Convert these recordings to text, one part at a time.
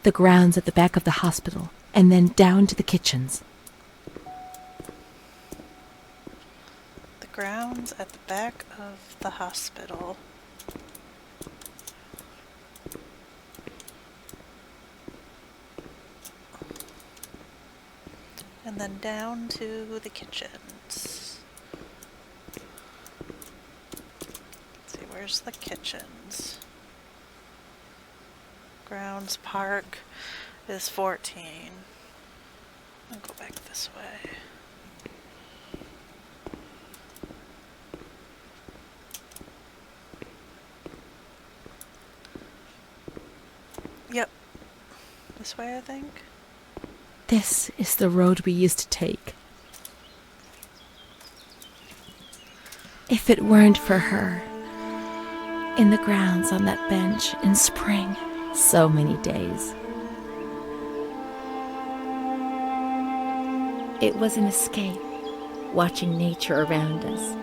The grounds at the back of the hospital, and then down to the kitchens. The grounds at the back of the hospital. And then down to the kitchens. Let's see, where's the kitchens? Grounds Park is 14. I'll go back this way. Yep. This way, I think. This is the road we used to take. If it weren't for her, in the grounds on that bench in spring, so many days. It was an escape, watching nature around us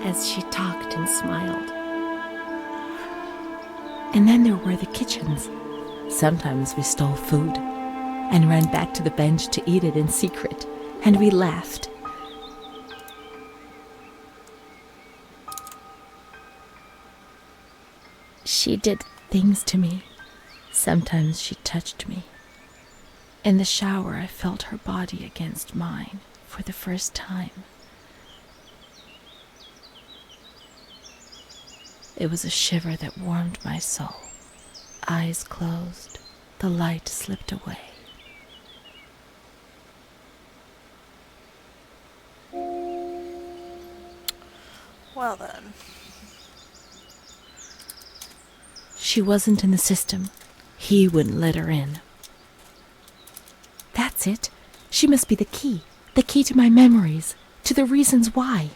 as she talked and smiled. And then there were the kitchens. Sometimes we stole food and ran back to the bench to eat it in secret, and we laughed. She did things to me. Sometimes she touched me. In the shower, I felt her body against mine for the first time. It was a shiver that warmed my soul. Eyes closed, the light slipped away. Well then. She wasn't in the system. He wouldn't let her in. That's it. She must be the key to my memories, to the reasons why.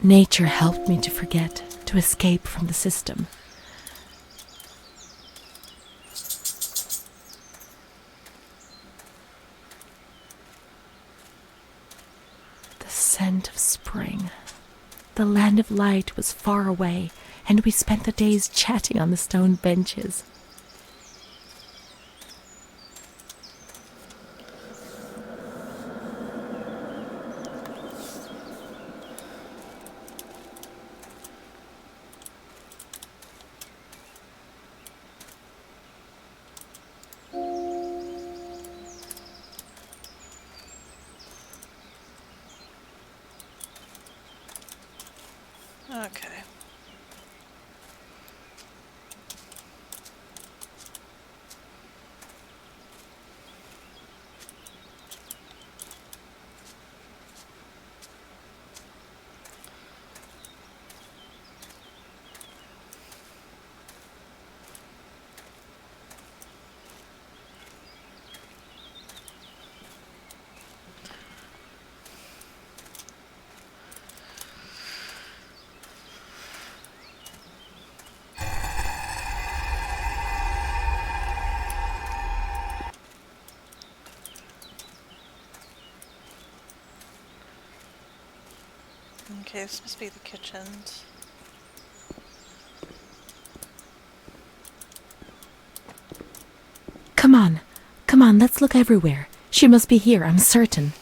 Nature helped me to forget, to escape from the system. The scent of spring. The land of light was far away, and we spent the days chatting on the stone benches. Okay. Okay, this must be the kitchens. Come on, let's look everywhere. She must be here, I'm certain.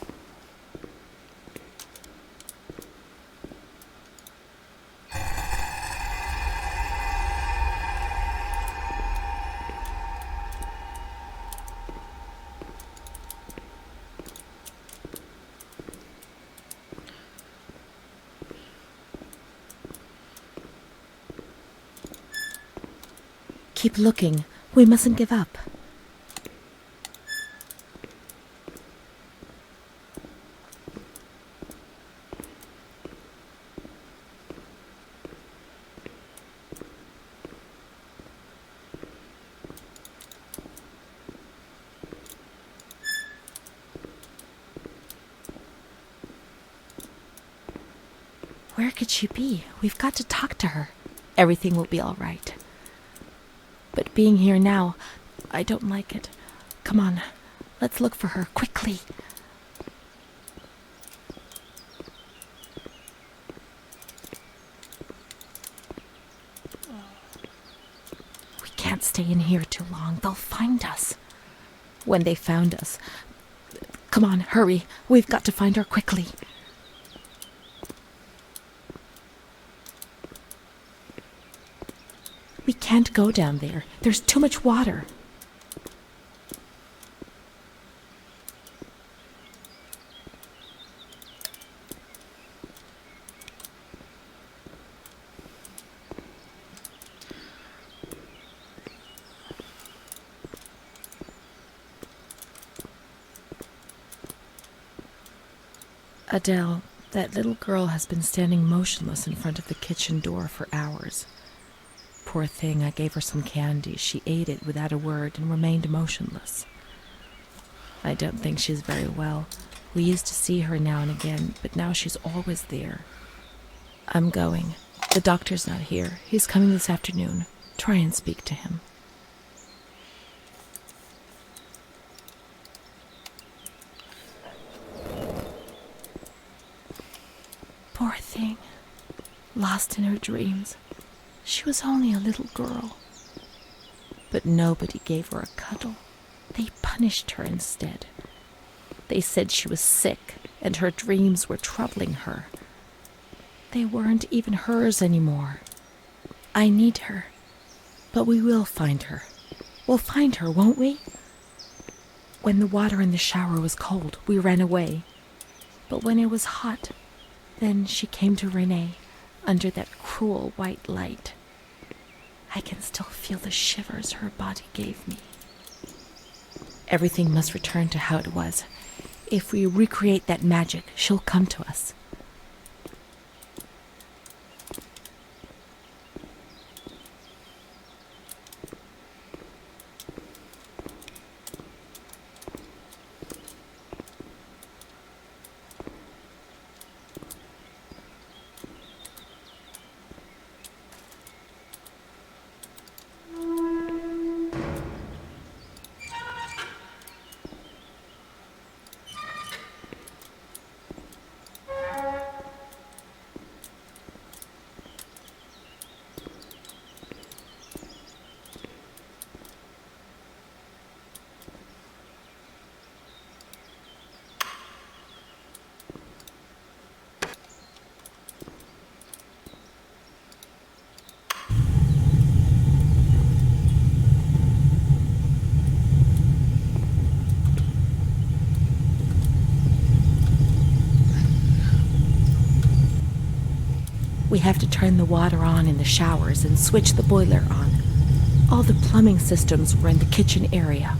Keep looking. We mustn't give up. Where could she be? We've got to talk to her. Everything will be all right. But being here now, I don't like it. Come on, let's look for her, quickly. We can't stay in here too long. They'll find us. when they found us. Come on, hurry. We've got to find her quickly. We can't go down there. There's too much water. Adele, that little girl has been standing motionless in front of the kitchen door for hours. Poor thing, I gave her some candy. She ate it without a word and remained motionless. I don't think she's very well. We used to see her now and again, but now she's always there. I'm going. The doctor's not here. He's coming this afternoon. Try and speak to him. Poor thing. Lost in her dreams. She was only a little girl. But nobody gave her a cuddle. They punished her instead. They said she was sick and her dreams were troubling her. They weren't even hers anymore. I need her. But we will find her. We'll find her, won't we? When the water in the shower was cold, we ran away. But when it was hot, then she came to Renée under that cruel white light. I can still feel the shivers her body gave me. Everything must return to how it was. If we recreate that magic, she'll come to us. We have to turn the water on in the showers and switch the boiler on. All the plumbing systems were in the kitchen area.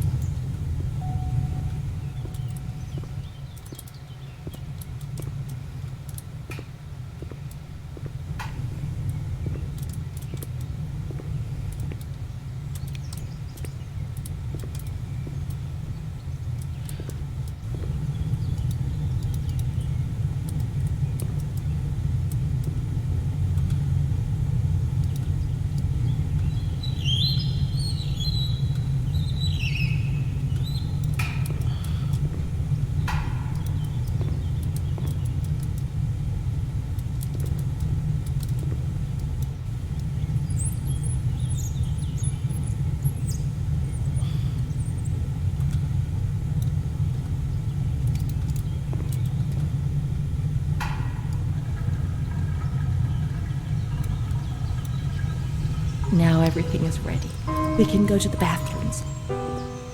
Now everything is ready. We can go to the bathrooms.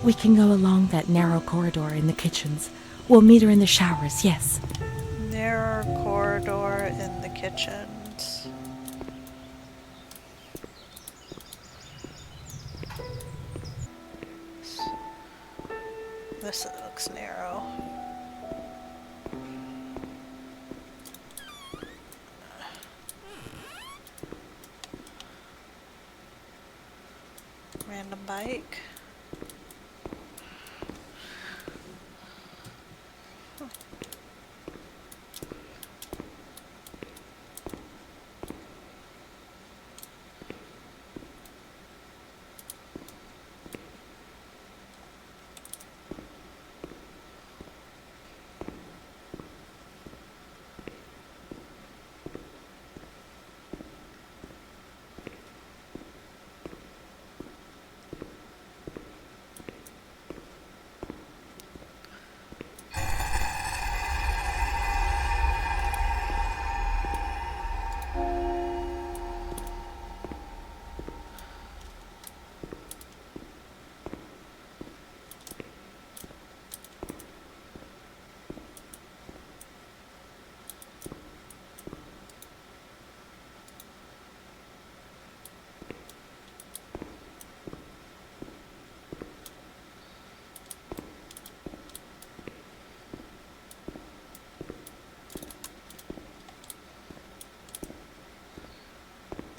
We can go along that narrow corridor in the kitchens. We'll meet her in the showers, yes. Narrow corridor in the kitchens. This looks narrow. Random bike.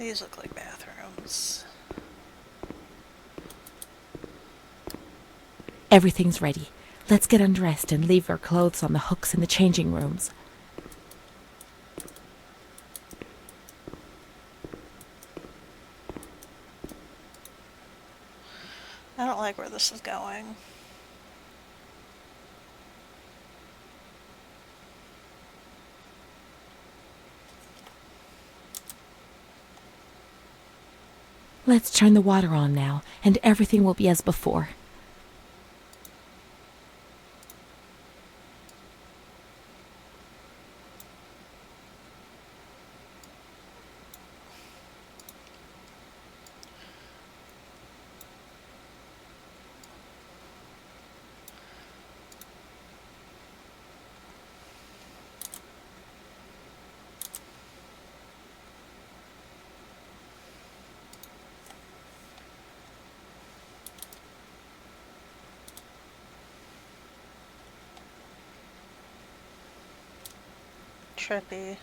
These look like bathrooms. Everything's ready. Let's get undressed and leave our clothes on the hooks in the changing rooms. I don't like where this is going. Let's turn the water on now, and everything will be as before. Trippy.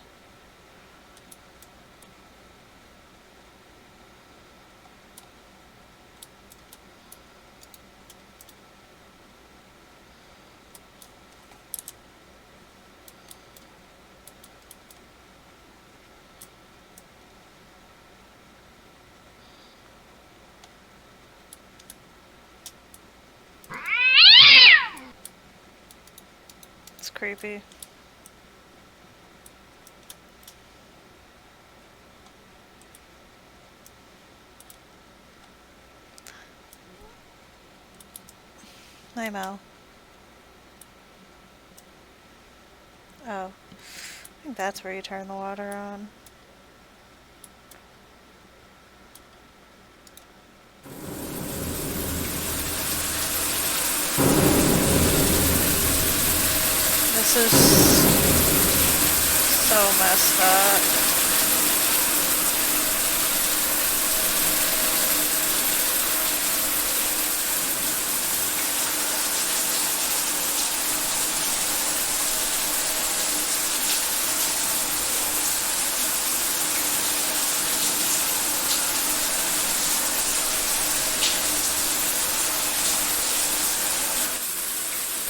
It's creepy. Hi, Mel. Oh. I think that's where you turn the water on. This is so messed up.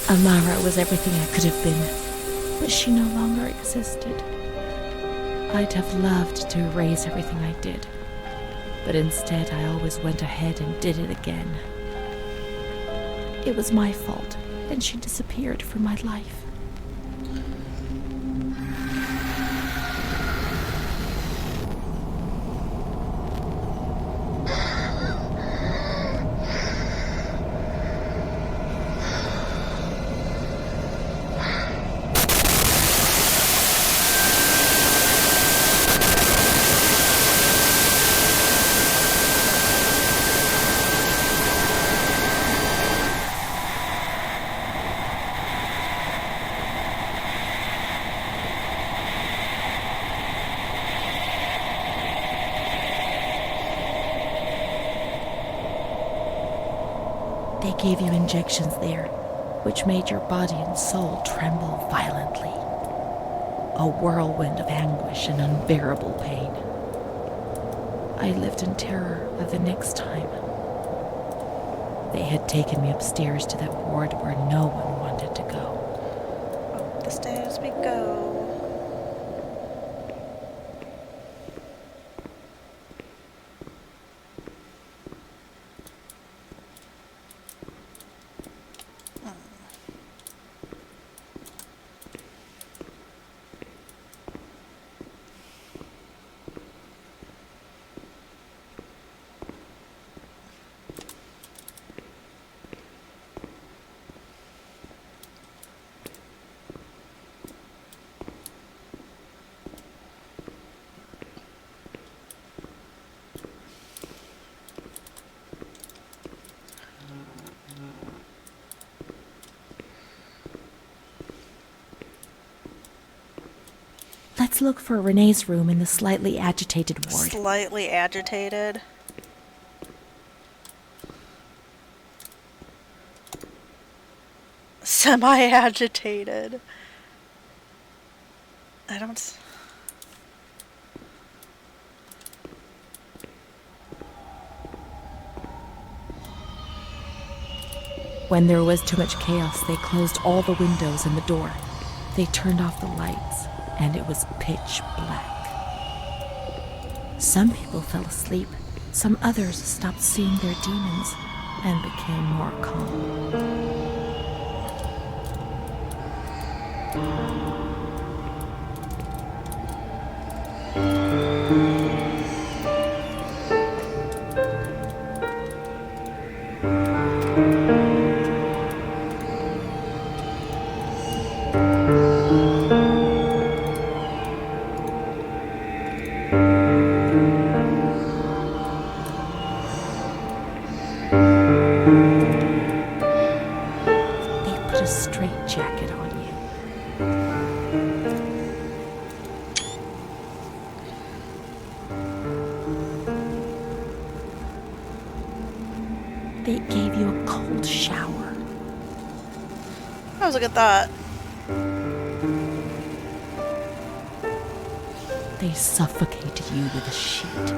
Amara was everything I could have been, but she no longer existed. I'd have loved to erase everything I did, but instead I always went ahead and did it again. It was my fault, and she disappeared from my life. They gave you injections there, which made your body and soul tremble violently. A whirlwind of anguish and unbearable pain. I lived in terror of the next time. They had taken me upstairs to that ward where no one wanted to go. Up the stairs we go. Let's look for Renee's room in the slightly agitated ward. Slightly agitated. Semi-agitated. I don't... When there was too much chaos, they closed all the windows and the door. They turned off the lights, and it was pitch black. Some people fell asleep. Some others stopped seeing their demons and became more calm. A straight jacket on you. They gave you a cold shower. I was like, at that. They suffocated you with a sheet.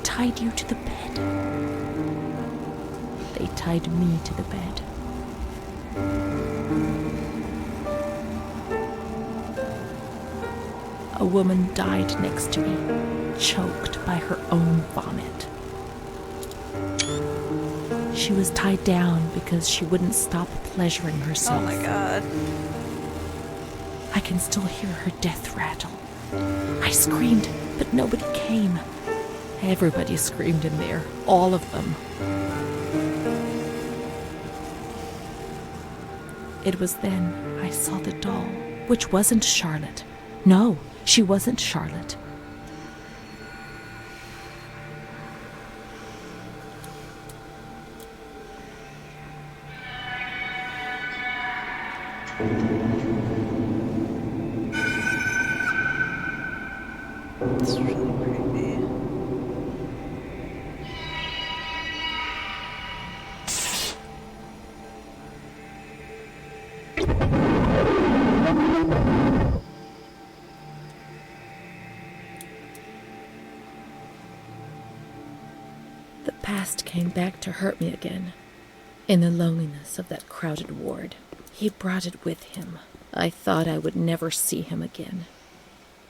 Tied you to the bed. They tied me to the bed. A woman died next to me, choked by her own vomit. She was tied down because she wouldn't stop pleasuring herself. Oh my God. I can still hear her death rattle. I screamed, but nobody came. Everybody screamed in there, all of them. It was then I saw the doll, which wasn't Charlotte. No, she wasn't Charlotte. It's really creepy. The past came back to hurt me again. In the loneliness of that crowded ward, he brought it with him. I thought I would never see him again.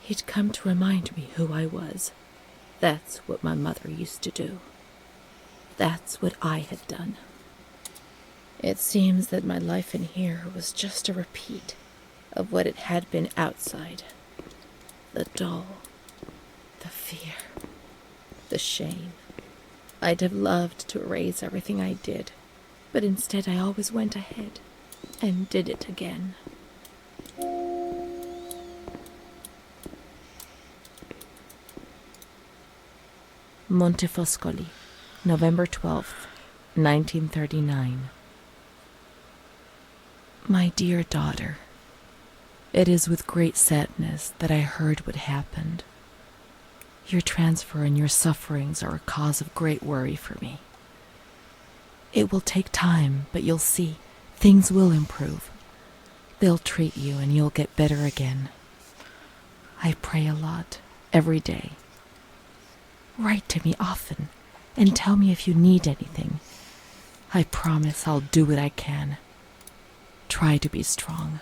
He'd come to remind me who I was. That's what my mother used to do. That's what I had done. It seems that my life in here was just a repeat of what it had been outside. The doll, the fear, the shame. I'd have loved to erase everything I did, but instead I always went ahead and did it again. Montefoscoli, November 12th, 1939. My dear daughter, it is with great sadness that I heard what happened. Your transfer and your sufferings are a cause of great worry for me. It will take time, but you'll see, things will improve. They'll treat you and you'll get better again. I pray a lot, every day. Write to me often, and tell me if you need anything. I promise I'll do what I can. Try to be strong.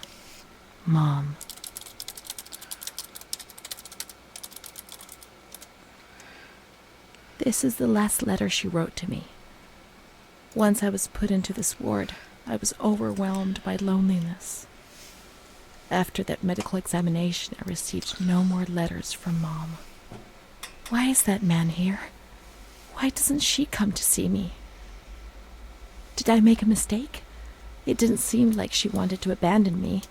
Mom. This is the last letter she wrote to me. Once I was put into this ward, I was overwhelmed by loneliness. After that medical examination, I received no more letters from Mom. Why is that man here? Why doesn't she come to see me? Did I make a mistake? It didn't seem like she wanted to abandon me.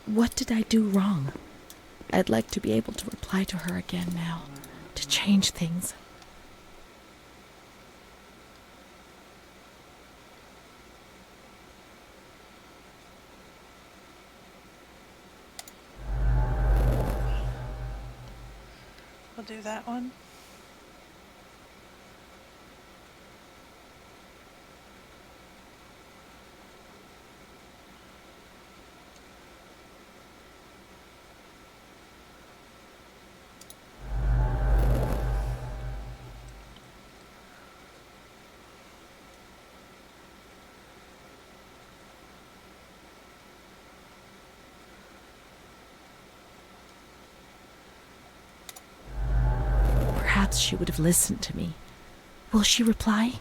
What did I do wrong? I'd like to be able to reply to her again now, to change things. We'll do that one. Perhaps she would have listened to me. Will she reply?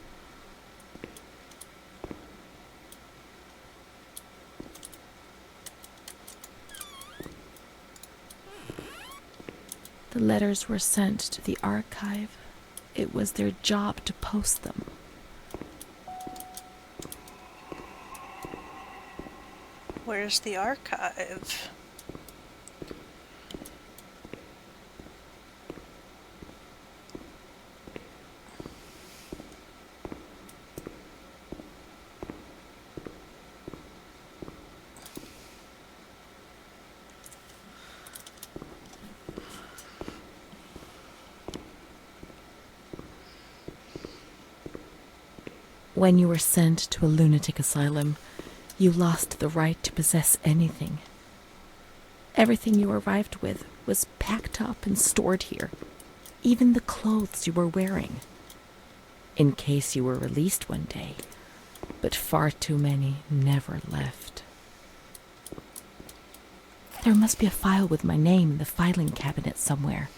The letters were sent to the archive. It was their job to post them. Where's the archive? When you were sent to a lunatic asylum, you lost the right to possess anything. Everything you arrived with was packed up and stored here, even the clothes you were wearing, in case you were released one day, but far too many never left. There must be a file with my name in the filing cabinet somewhere.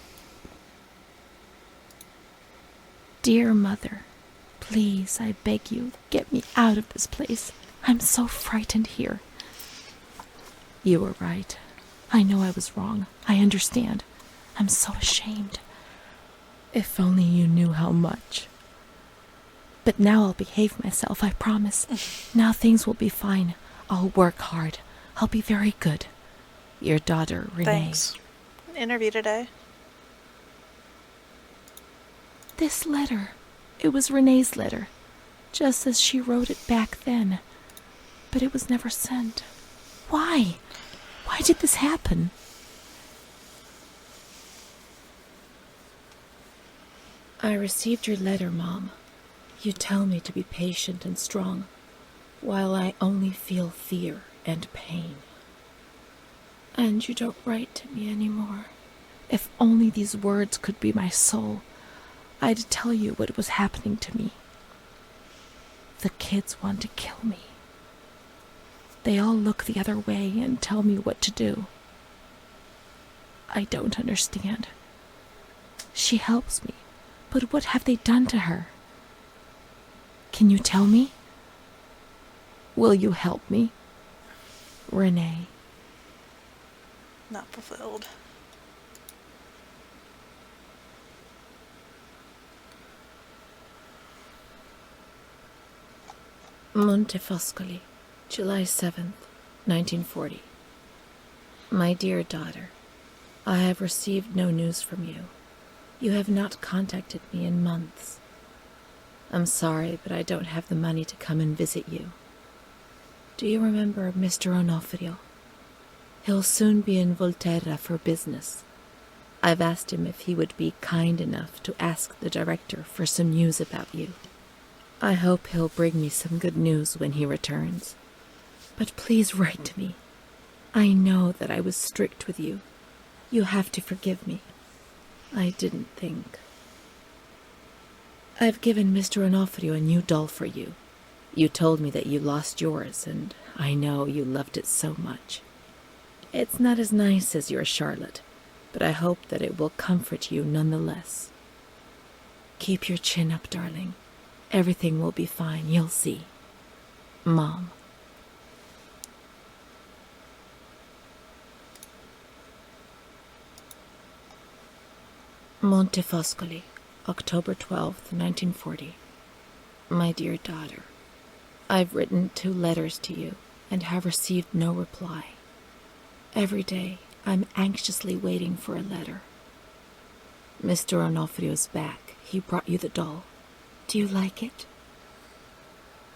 Dear Mother, please, I beg you, get me out of this place. I'm so frightened here. You were right. I know I was wrong. I understand. I'm so ashamed. If only you knew how much. But now I'll behave myself, I promise. Now things will be fine. I'll work hard. I'll be very good. Your daughter, Renée. Thanks. Interview today. This letter. It was Renée's letter, just as she wrote it back then. But it was never sent. Why? Why did this happen? I received your letter, Mom. You tell me to be patient and strong, while I only feel fear and pain. And you don't write to me anymore. If only these words could be my soul, I'd tell you what was happening to me. The kids want to kill me. They all look the other way and tell me what to do. I don't understand. She helps me, but what have they done to her? Can you tell me? Will you help me? Renée. Not fulfilled. Montefoscoli, July 7th, 1940. My dear daughter, I have received no news from you. You have not contacted me in months. I'm sorry, but I don't have the money to come and visit you. Do you remember Mr. Onofrio? He'll soon be in Volterra for business. I've asked him if he would be kind enough to ask the director for some news about you. I hope he'll bring me some good news when he returns. But please write to me. I know that I was strict with you. You have to forgive me. I didn't think. I've given Mr. Onofrio a new doll for you. You told me that you lost yours, and I know you loved it so much. It's not as nice as your Charlotte, but I hope that it will comfort you nonetheless. Keep your chin up, darling. Everything will be fine, you'll see. Mom. Montefoscoli, October 12th, 1940. My dear daughter, I've written 2 letters to you and have received no reply. Every day, I'm anxiously waiting for a letter. Mr. Onofrio's back. He brought you the doll. Do you like it?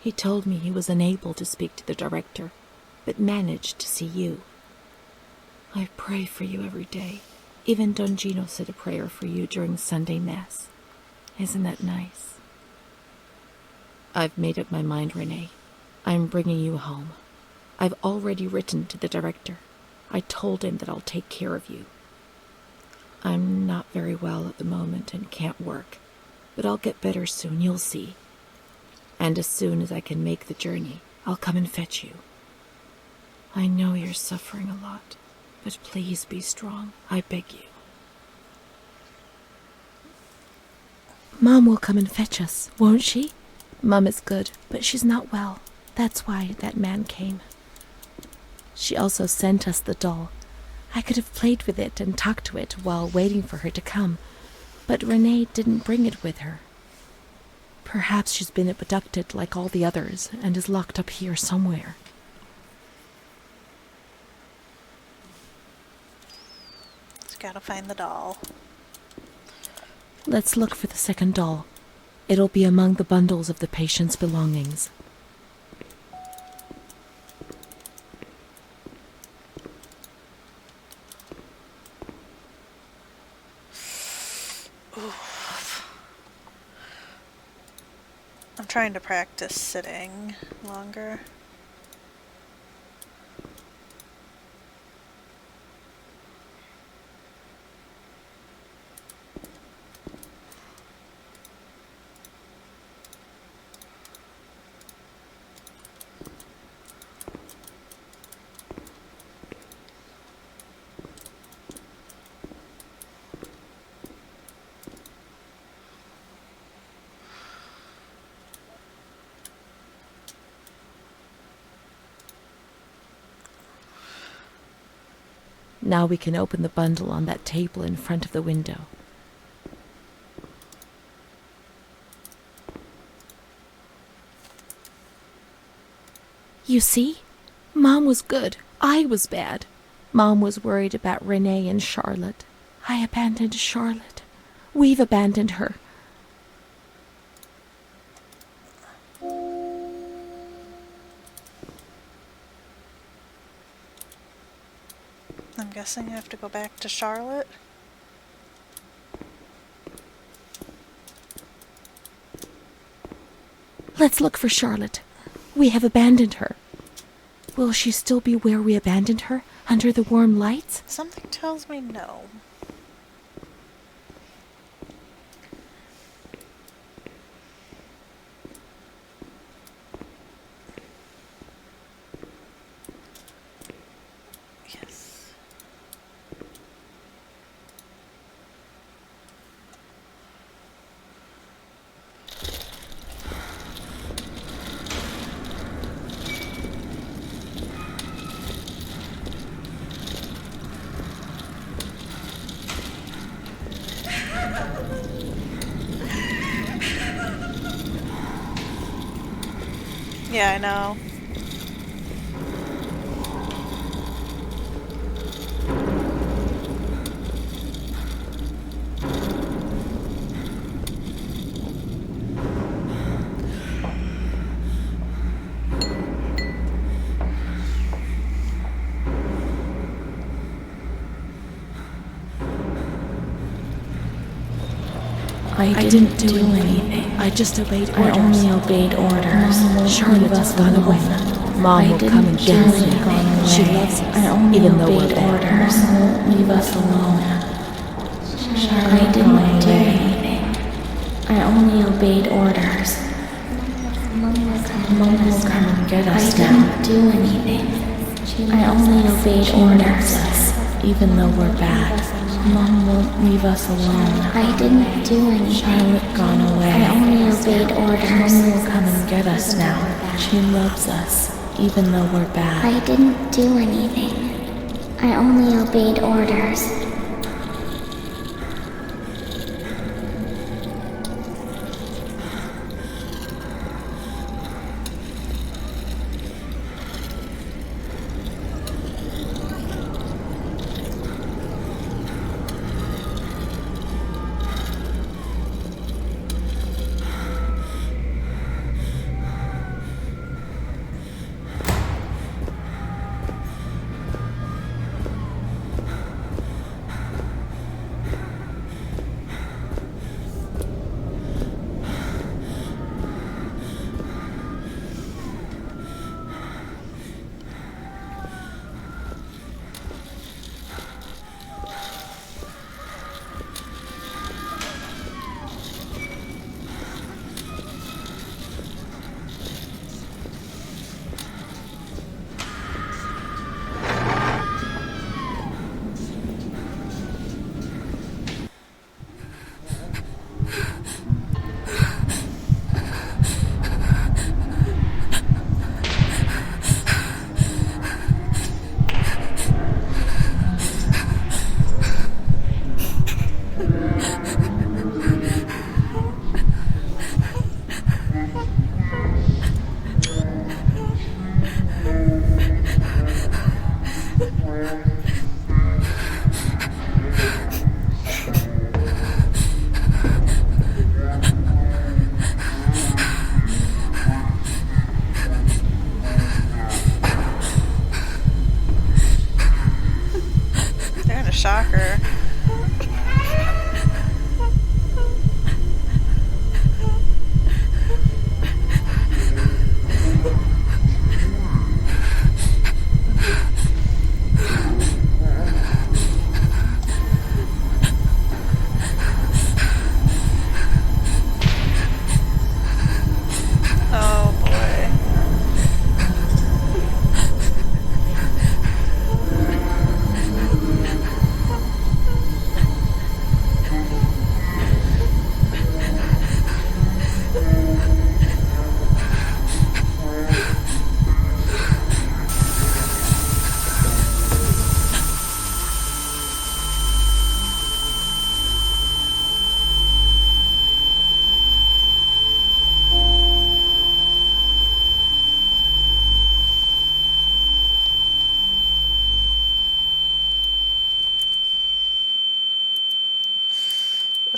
He told me he was unable to speak to the director, but managed to see you. I pray for you every day. Even Don Gino said a prayer for you during Sunday Mass. Isn't that nice? I've made up my mind, Renée. I'm bringing you home. I've already written to the director. I told him that I'll take care of you. I'm not very well at the moment and can't work, but I'll get better soon, you'll see. And as soon as I can make the journey, I'll come and fetch you. I know you're suffering a lot, but please be strong, I beg you. Mom will come and fetch us, won't she? Mom is good, but she's not well. That's why that man came. She also sent us the doll. I could have played with it and talked to it while waiting for her to come, but Renée didn't bring it with her. Perhaps she's been abducted like all the others and is locked up here somewhere. Just gotta find the doll. Let's look for the second doll. It'll be among the bundles of the patient's belongings. I'm trying to practice sitting longer. Now we can open the bundle on that table in front of the window. You see? Mom was good. I was bad. Mom was worried about Renée and Charlotte. I abandoned Charlotte. We've abandoned her. I'm guessing I have to go back to Charlotte. Let's look for Charlotte. We have abandoned her. Will she still be where we abandoned her, under the warm lights? Something tells me no. Yes. Yeah, I know. I didn't do anything. I just obeyed orders. I only obeyed orders. Charlotte has gone away. Mom will come and get us. She loves us, even though we're bad. Orders won't leave us alone. I didn't do anything. I only obeyed orders. Mom will come and get us now. I didn't do anything. I only obeyed orders, even though we're bad. Mom won't leave us alone. I didn't do anything. Charlotte gone away. I only obeyed orders. Mom will come and get us now. She loves us, even though we're bad. I didn't do anything. I only obeyed orders.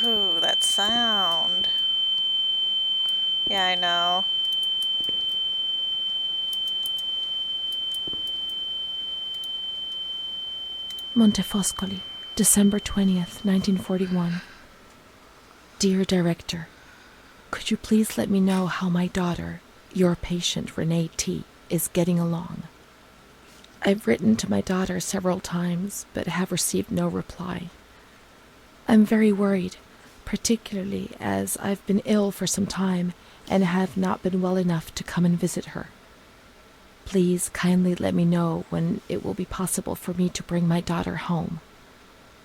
Ooh, that sound. Yeah, I know. Montefoscoli, December 20th, 1941. Dear Director, could you please let me know how my daughter, your patient Renée T., is getting along? I've written to my daughter several times, but have received no reply. I'm very worried, particularly as I've been ill for some time and have not been well enough to come and visit her. Please kindly let me know when it will be possible for me to bring my daughter home.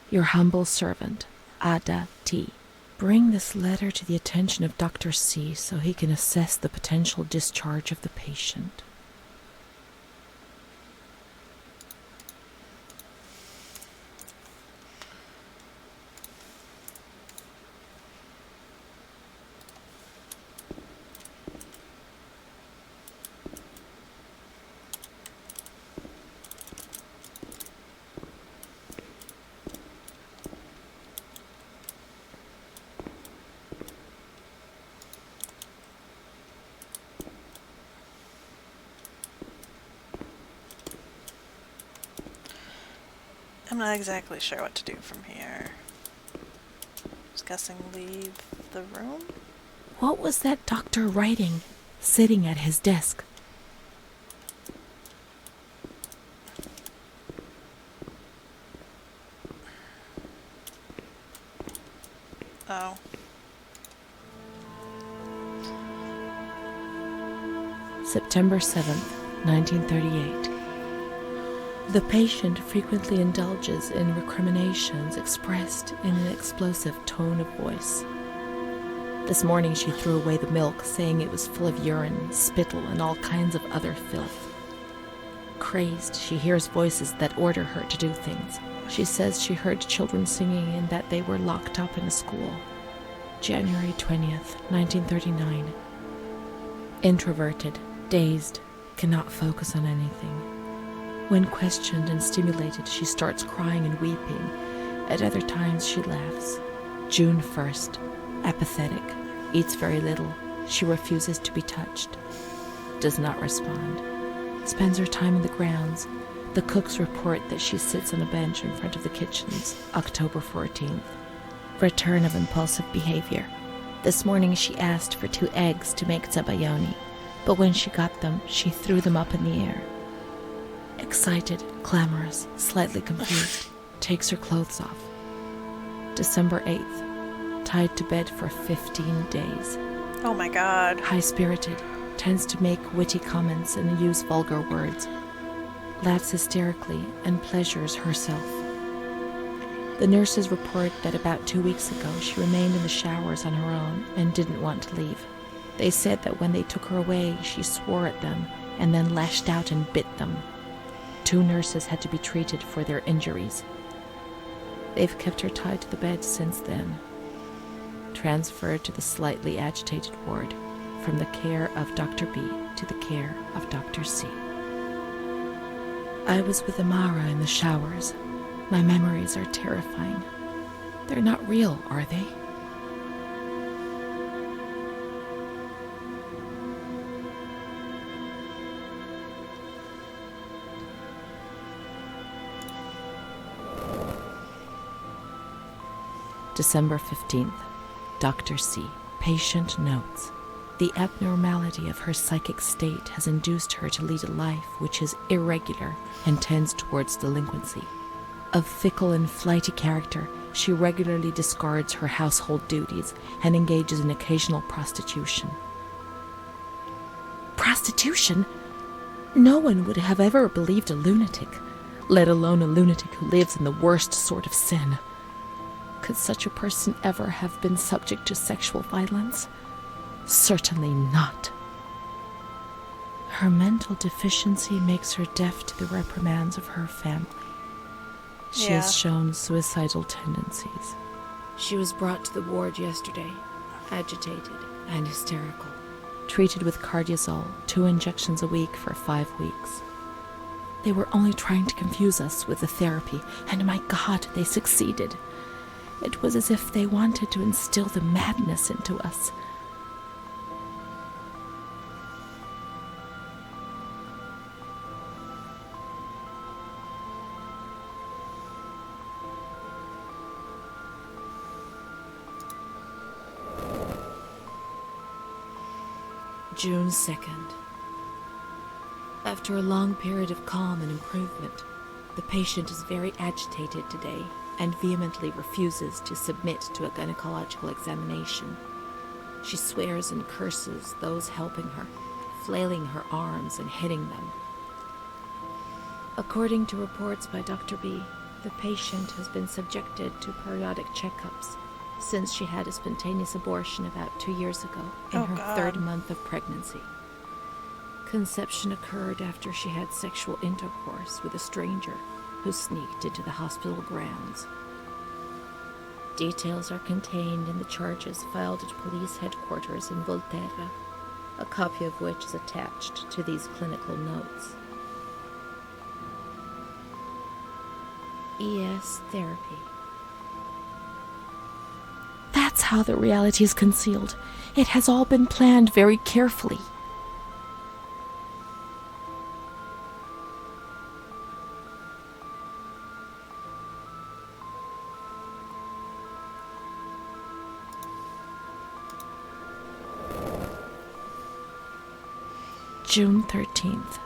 Your humble servant, Ada T. Bring this letter to the attention of Dr. C so he can assess the potential discharge of the patient. I'm not exactly sure what to do from here. Just guessing leave the room? What was that doctor writing, sitting at his desk? Oh. September 7th, 1938. The patient frequently indulges in recriminations expressed in an explosive tone of voice. This morning she threw away the milk, saying it was full of urine, spittle, and all kinds of other filth. Crazed, she hears voices that order her to do things. She says she heard children singing and that they were locked up in a school. January 20th, 1939. Introverted, dazed, cannot focus on anything. When questioned and stimulated, she starts crying and weeping. At other times, she laughs. June 1st. Apathetic. Eats very little. She refuses to be touched. Does not respond. Spends her time in the grounds. The cooks report that she sits on a bench in front of the kitchens. October 14th. Return of impulsive behavior. This morning she asked for 2 eggs to make zabayoni, but when she got them, she threw them up in the air. Excited, clamorous, slightly confused, takes her clothes off. December 8th, tied to bed for 15 days. Oh my god. High-spirited, tends to make witty comments and use vulgar words. Laughs hysterically and pleasures herself. The nurses report that about 2 weeks ago she remained in the showers on her own and didn't want to leave. They said that when they took her away, she swore at them and then lashed out and bit them. 2 nurses had to be treated for their injuries. They've kept her tied to the bed since then. Transferred to the slightly agitated ward, from the care of Dr. B to the care of Dr. C. I was with Amara in the showers. My memories are terrifying. They're not real, are they? December 15th. Dr. C. Patient notes. The abnormality of her psychic state has induced her to lead a life which is irregular and tends towards delinquency. Of fickle and flighty character, she regularly discards her household duties and engages in occasional prostitution. Prostitution? No one would have ever believed a lunatic, let alone a lunatic who lives in the worst sort of sin. Could such a person ever have been subject to sexual violence? Certainly not. Her mental deficiency makes her deaf to the reprimands of her family. She has shown suicidal tendencies. She was brought to the ward yesterday, agitated and hysterical. Treated with cardiazol, 2 injections a week for 5 weeks. They were only trying to confuse us with the therapy, and my God, they succeeded. It was as if they wanted to instill the madness into us. June 2nd. After a long period of calm and improvement, the patient is very agitated today and vehemently refuses to submit to a gynecological examination. She swears and curses those helping her, flailing her arms and hitting them. According to reports by Dr. B, the patient has been subjected to periodic checkups since she had a spontaneous abortion about 2 years ago in her third month of pregnancy. Conception occurred after she had sexual intercourse with a stranger who sneaked into the hospital grounds. Details are contained in the charges filed at police headquarters in Volterra, a copy of which is attached to these clinical notes. ES therapy. That's how the reality is concealed. It has all been planned very carefully. June 13th.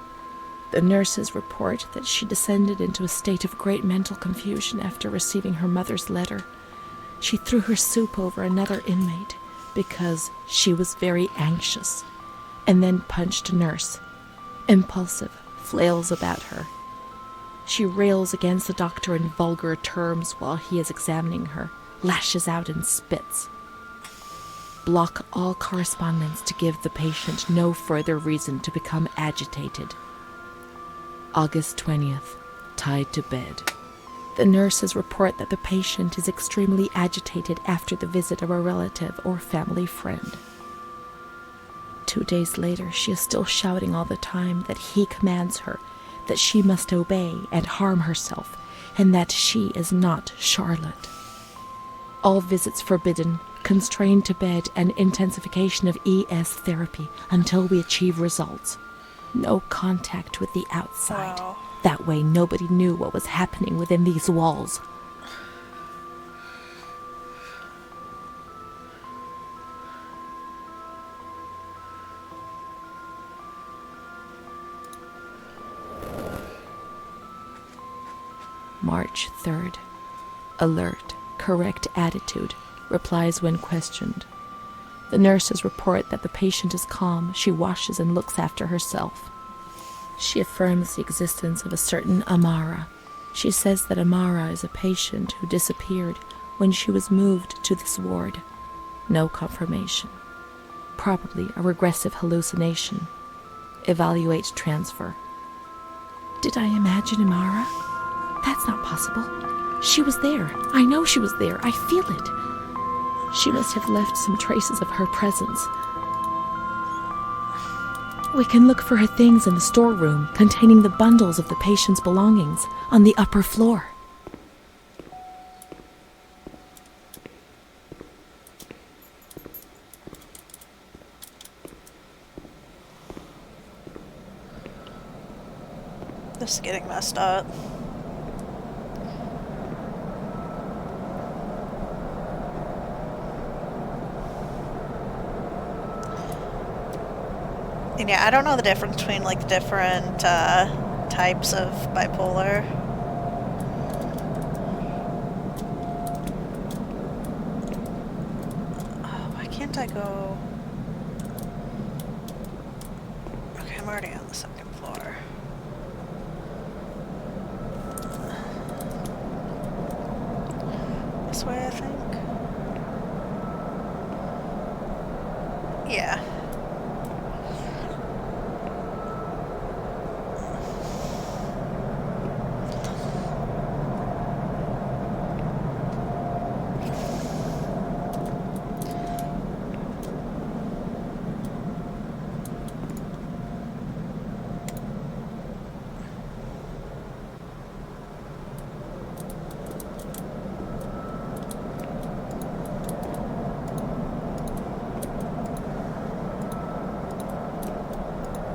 The nurses report that she descended into a state of great mental confusion after receiving her mother's letter. She threw her soup over another inmate because she was very anxious, and then punched a nurse. Impulsive, flails about her. She rails against the doctor in vulgar terms while he is examining her, lashes out and spits. Block all correspondence to give the patient no further reason to become agitated. August 20th, tied to bed. The nurses report that the patient is extremely agitated after the visit of a relative or family friend. 2 days later, she is still shouting all the time that he commands her, that she must obey and harm herself, and that she is not Charlotte. All visits forbidden, constrained to bed, and intensification of ES therapy until we achieve results. No contact with the outside. Wow. That way nobody knew what was happening within these walls. March 3rd. Alert, correct attitude, replies when questioned. The nurses report that the patient is calm, she washes and looks after herself. She affirms the existence of a certain Amara. She says that Amara is a patient who disappeared when she was moved to this ward. No confirmation. Probably a regressive hallucination. Evaluate transfer. Did I imagine Amara? That's not possible. She was there. I know she was there. I feel it. She must have left some traces of her presence. We can look for her things in the storeroom containing the bundles of the patient's belongings on the upper floor. This is getting messed up. And yeah, I don't know the difference between like the different types of bipolar. Oh, why can't I go? Okay, I'm already on the second floor. This way, I think. Yeah.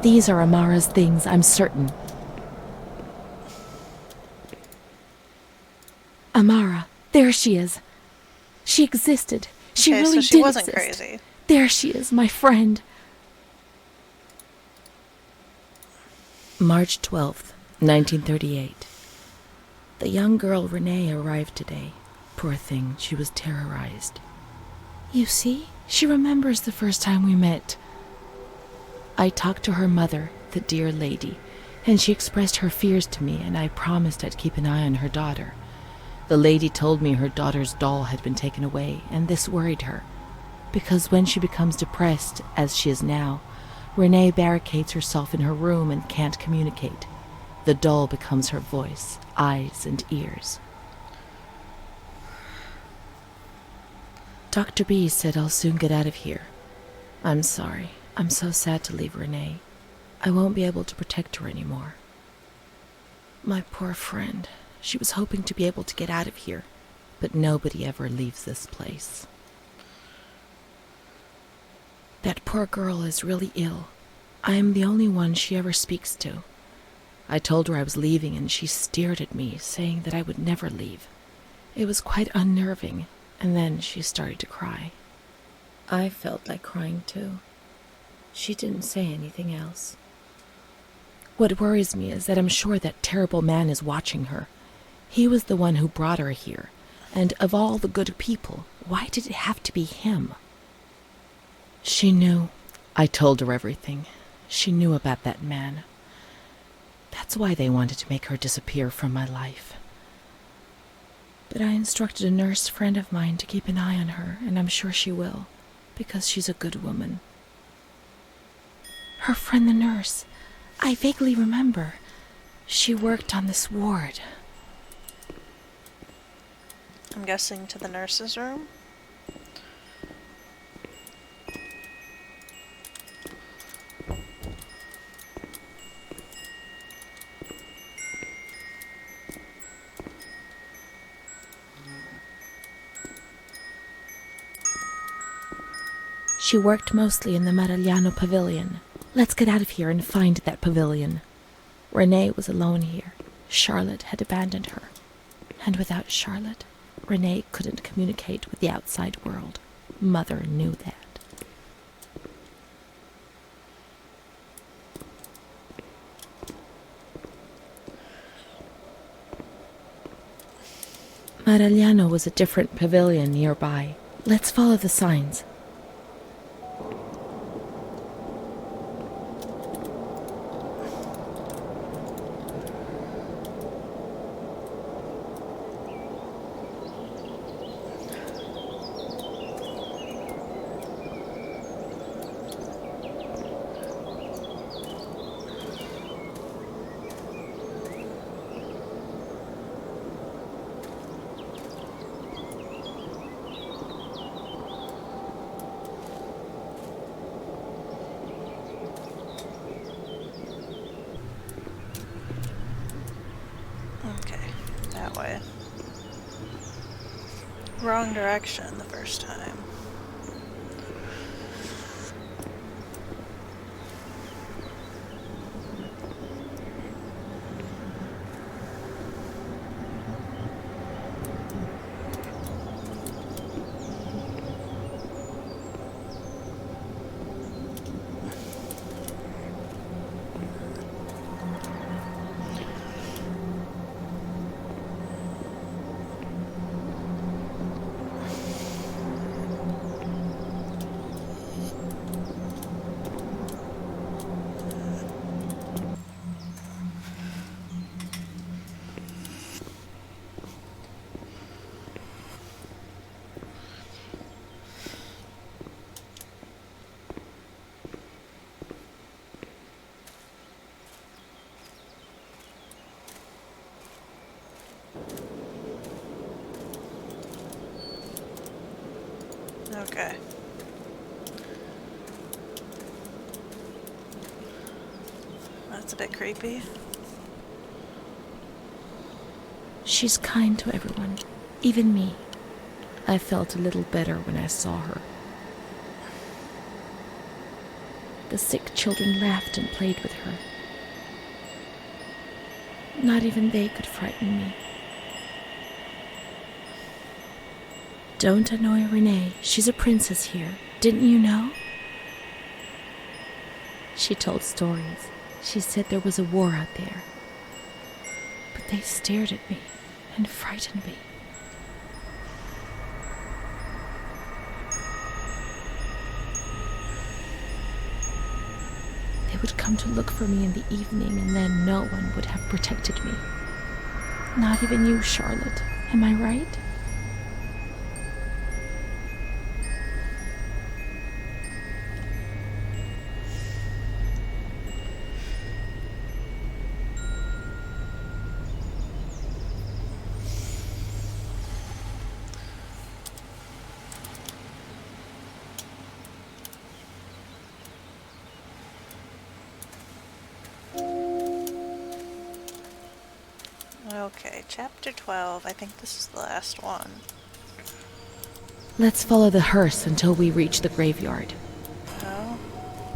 These are Amara's things, I'm certain. Amara, there she is. She existed. She Okay, really so she did wasn't exist. crazy. There she is, my friend. March 12th, 1938. The young girl Renée arrived today. Poor thing, she was terrorized. You see, she remembers the first time we met. I talked to her mother, the dear lady, and she expressed her fears to me, and I promised I'd keep an eye on her daughter. The lady told me her daughter's doll had been taken away, and this worried her, because when she becomes depressed, as she is now, Renée barricades herself in her room and can't communicate. The doll becomes her voice, eyes, and ears. Dr. B said I'll soon get out of here. I'm sorry. I'm so sad to leave Renée. I won't be able to protect her anymore. My poor friend. She was hoping to be able to get out of here, but nobody ever leaves this place. That poor girl is really ill. I am the only one she ever speaks to. I told her I was leaving, and she stared at me, saying that I would never leave. It was quite unnerving, and then she started to cry. I felt like crying too. She didn't say anything else. What worries me is that I'm sure that terrible man is watching her. He was the one who brought her here, and of all the good people, why did it have to be him? She knew. I told her everything. She knew about that man. That's why they wanted to make her disappear from my life. But I instructed a nurse friend of mine to keep an eye on her, and I'm sure she will, because she's a good woman. Her friend the nurse. I vaguely remember. She worked on this ward. I'm guessing to the nurse's room? She worked mostly in the Marigliano pavilion. Let's get out of here and find that pavilion. Renée was alone here. Charlotte had abandoned her. And without Charlotte, Renée couldn't communicate with the outside world. Mother knew that. Marigliano was a different pavilion nearby. Let's follow the signs. Okay, that way. Wrong direction the first time. Okay. That's a bit creepy. She's kind to everyone, even me. I felt a little better when I saw her. The sick children laughed and played with her. Not even they could frighten me. Don't annoy Renée. She's a princess here. Didn't you know? She told stories. She said there was a war out there. But they stared at me and frightened me. They would come to look for me in the evening, and then no one would have protected me. Not even you, Charlotte. Am I right? Okay, chapter 12. I think this is the last one. Let's follow the hearse until we reach the graveyard.